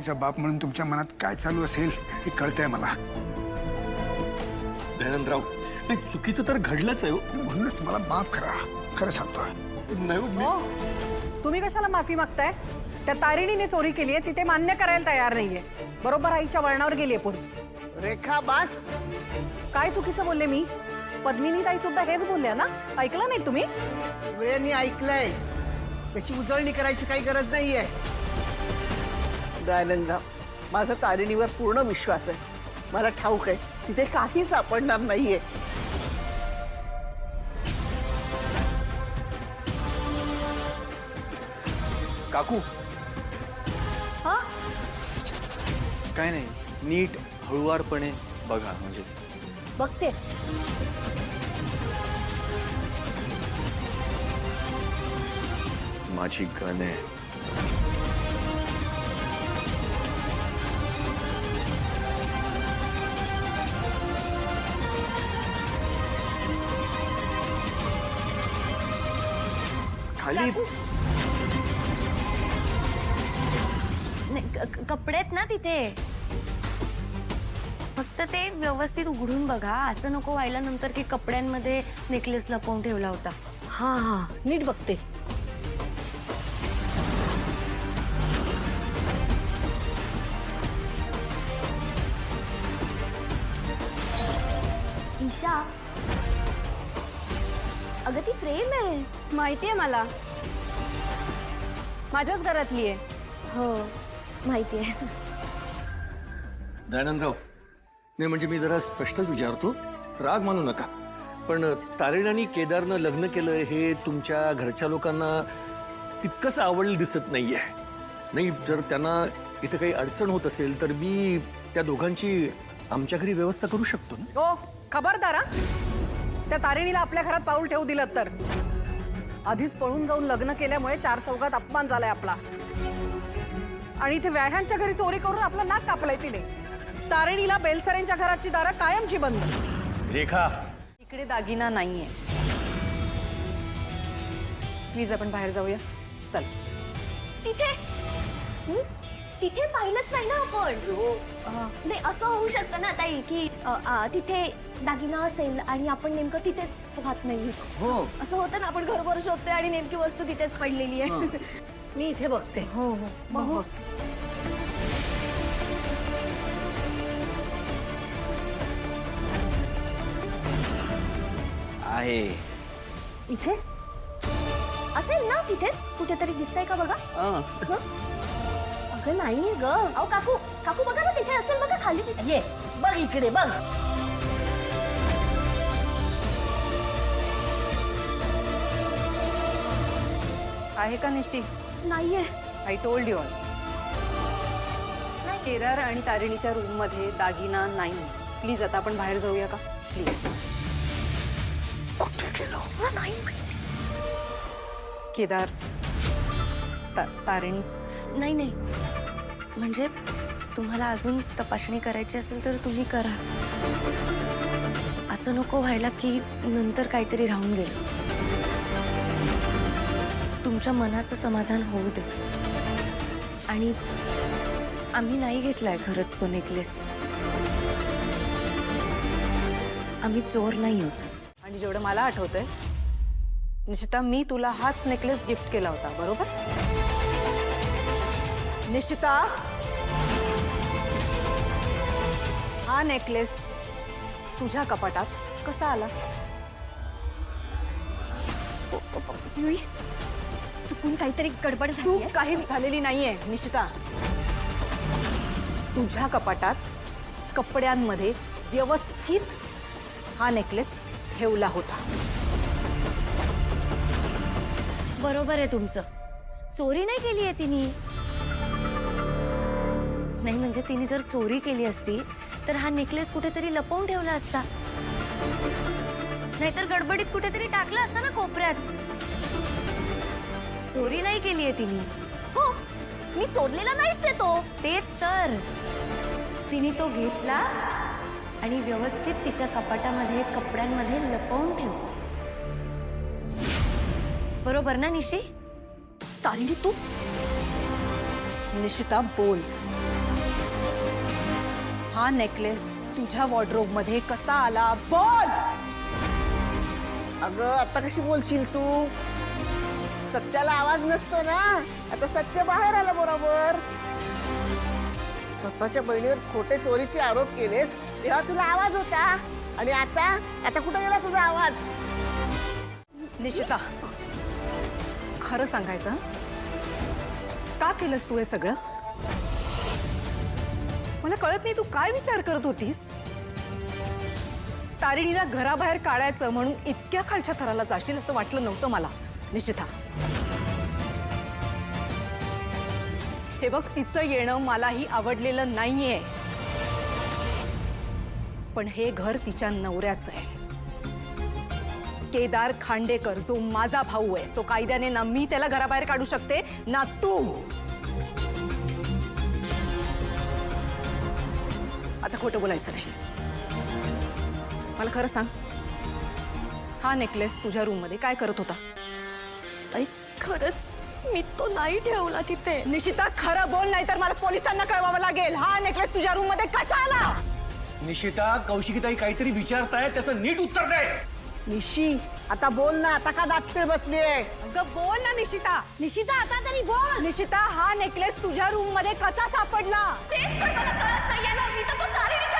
तारेणीचा बाप म्हणून तुमच्या मनात काय चालू असेल हे कळतंय मला. दयानंदराव, नाही चुकीचं तर घडलंच आहे हो. म्हणूनच मला माफ करा. खरं सांगतोय. नाही हो, हो, तुम्ही कशाला माफी मागताय? त्या तारिणीने चोरी केली आहे, ती ते मान्य करायला तयार नाहीये. बरोबर आईच्या वळणावर गेलीये पूर्वी. रेखा बस. काय चुकीचं बोलले मी? पद्मिनी ताई सुद्धा हेच बोलल्या ना? ऐकलं नाही तुम्ही? वेळेने ऐकलंय. त्याची उजळणी करायची काही गरज नाहीये. दयानंदराव, माझा तारिणीवर पूर्ण विश्वास आहे. मला ठाऊक आहे तिथे काही सापडणार नाहीये. काकू हा? काय नाही, नीट हळुवारपणे बघा. म्हणजे बघते. माझी गण आहे. खाली कपडे आहेत ना तिथे, फक्त ते व्यवस्थित उघडून बघा. असं नको व्हायला नंतर की कपड्यांमध्ये नेकलेस लपवून ठेवला होता. हा हा, नीट बघते. ईशा, अगं ती फ्रेम आहे. माहितीये मला, माझ्याच घरातली आहे. हो माहितीये. दयानंदराव, नाही म्हणजे मी जरा स्पष्टच विचारतो, राग मानू नका. पण तारेण आणि केदारनं लग्न केलं हे तुमच्या घरच्या लोकांना तितकंच आवडलं दिसत नाहीये. नाही, जर त्यांना इथं काही अडचण होत असेल तर मी त्या दोघांची आमच्या घरी व्यवस्था करू शकतो ना. हो, खबरदार हा. त्या तारिणीला आपल्या घरात पाऊल ठेवू दिलं तर. आधीच पळून जाऊन लग्न केल्यामुळे चार चौघात अपमान झालाय आपला. आणि इथे व्याह्यांच्या घरी चोरी करून आपला नाक कापलाय तिने. तारिणीला बेलसरेंच्या घराची दारं कायमची बंद. रेखा, इकडे दागिना नाहीये. प्लीज आपण बाहेर जाऊया. चल. तिथे तिथे पाहिलंच नाही ना आपण. नाही, असं होऊ शकतं ना ताई की तिथे दागिना असेल आणि आपण नेमकं तिथेच पाहत नाही. हो, असं होतं ना, आपण घरभर शोधतोय आणि नेमकी वस्तू तिथेच पडलेली आहे. मी इथे बघते. हो हो, बघू. आहे इथे असेल ना तिथेच कुठेतरी दिसतंय का बघा. अगं नाहीये ग. अहो काकू, काकू बघा ना, तिथे असेल बघा खाली. तिथे ये बघ इकडे बघ. आहे का निशी? नाहीये. I told you all. Kedar आणि तारिणीच्या रूम मध्ये दागिना नाही. प्लीज आता आपण बाहेर जाऊया का? प्लीज. कुठे गेलो? नाही माहिती. केदार, तारिणी. नाही नाही, म्हणजे तुम्हाला अजून तपासणी करायची असेल तर तुम्ही करा. असं नको व्हायला की नंतर काहीतरी राहून गेलं. तुमच्या मनाचं समाधान होऊ दे. आणि आम्ही नाही घेतलाय खरंच तो नेकलेस. आम्ही चोर नाही होतो. आणि जेवढं मला आठवतंय निशिता, मी तुला हाच नेकलेस गिफ्ट केला होता, बरोबर? निश्चिता, हा नेकलेस तुझ्या कपाटात कसा आला? युई, चुकून काहीतरी गडबड तू झाली. काहीच झालेली नाहीये निशिता. तुझ्या कपाटात कपड्यांमध्ये व्यवस्थित हा नेकलेस ठेवला होता. बरोबर आहे तुमचं. चोरी नाही केली आहे तिने. नाही म्हणजे तिने जर चोरी केली असती तर हा नेकलेस कुठेतरी लपवून ठेवला असता. नाहीतर गडबडीत कुठेतरी टाकला असता ना कोपऱ्यात. चोरी नाही केली आहे तिने. हो, मी चोरलेला नाहीच आहे तो. तेच तर. तिने तो घेतला आणि व्यवस्थित तिच्या कपाटामध्ये कपड्यांमध्ये लपवून ठेवला. बरोबर ना निशी? तारिणी तू? निशिता बोल. हा नेकलेस तुझ्या वॉर्डरोब मध्ये कसा आला? बोल. अगं आता कशी बोलशील तू? सत्याला आवाज नसतो ना. आता सत्य बाहेर आला बरोबर. स्वतःच्या बहिणीवर खोटे चोरीचे आरोप केलेस तेव्हा तुला आवाज होता, आणि आता कुठे गेला तुझा आवाज? निशिता, खरं सांगायचं, का केलंस तू हे सगळं? मला कळत नाही तू काय विचार करत होतीस. तारिणीला घराबाहेर काढायचं म्हणून इतक्या खालच्या थराला जाशील असं वाटलं नव्हतं मला. निशिता, हे बघ, तिचं येणं मलाही आवडलेलं नाहीये, पण हे घर तिच्या नवऱ्याचं आहे. केदार खांडेकर जो माझा भाऊ आहे, तो कायद्याने ना मी त्याला घराबाहेर काढू शकते ना तू. आता खोटं बोलायचं नाही. मला खरं सांग, हा नेकलेस तुझ्या रूम मध्ये काय करत होता? आई खरंच मी तो नाही ठेवला तिथे. निशिता, खरं बोल, नाही तर मला पोलिसांना कळवावं लागेल. हा नेकलेस तुझ्या रूम मध्ये कसा आला? निशिता, कौशिकीताई काहीतरी विचारताय, त्याचं नीट उत्तर दे. निशी, आता बोल ना. आता का दाखते बसलीये? अगं बोल ना निशिता. निशिता, आता तरी बोल. निशिता, हा नेकलेस तुझ्या रूम मध्ये कसा सापडला? तेच तर मला कळत नाहीये ना. मी तर तो तारिणीच्या